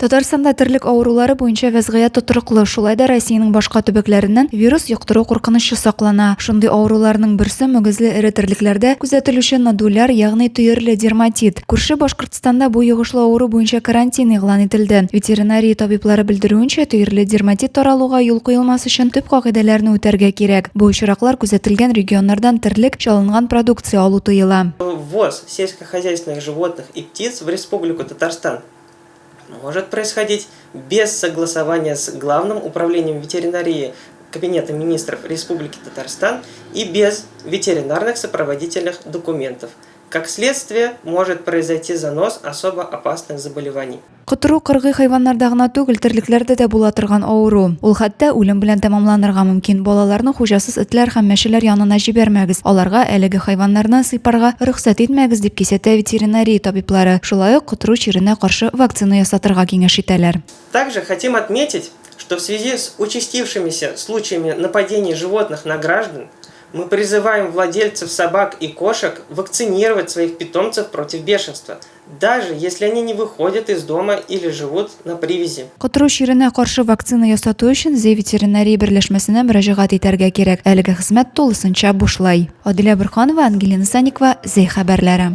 Татарстанда терлек авырулары буенча вәзгыять тотрыклы, шулай да Россиянең башка төбәкләреннән вирус йоктыру куркынычы саклана. Шундый авыруларның берсе мөгезле эре терлекләрдә күзәтелүче нодуляр, ягъни төерле дерматит. Күрше Башкортстанда бу йогышлы авыру буенча карантин игълан ителде. Ветеринария табиблары белдерүенчә, төерле дерматит таралуга юл куелмас өчен төп кагыйдәләрне үтәргә кирәк. Бу очраклар күзәтелгән регионнардан терлек, чалынган продукция алу тыела. Ввоз сельскохозяйственных животных и птиц в Республику Татарстан может происходить без согласования с Главным управлением ветеринарии Кабинета министров Республики Татарстан и без ветеринарных сопроводительных документов. Как следствие, может произойти занос особо опасных заболеваний. Котыру кыргый хайваннарда гына түгел, терлекләрдә дә була торган авыру. Ул хәтта үлем белән тәмамланырга мөмкин. Балаларны хуҗасыз этләр һәм мәшеләр янына җибәрмәгез. Аларга әлеге хайваннарны сыйпарга рөхсәт итмәгез дип кисәтә ветеринария табиблары. Шулай ук котыру чиренә каршы вакцина ясатырга киңәш итәләр. Также хотим отметить, что в связи с участившимися случаями нападений животных на граждан, мы призываем владельцев собак и кошек вакцинировать своих питомцев против бешенства, даже если они не выходят из дома или живут на привязи. Котыру чиренә каршы вакцина ясату өчен Зей ветеринария берләшмәсенә мөрәҗәгать итәргә кирәк. Әлеге хезмәт тулысынча бушлай. Адилә Борханова, Ангелина Санникова, Зей хәбәрләре.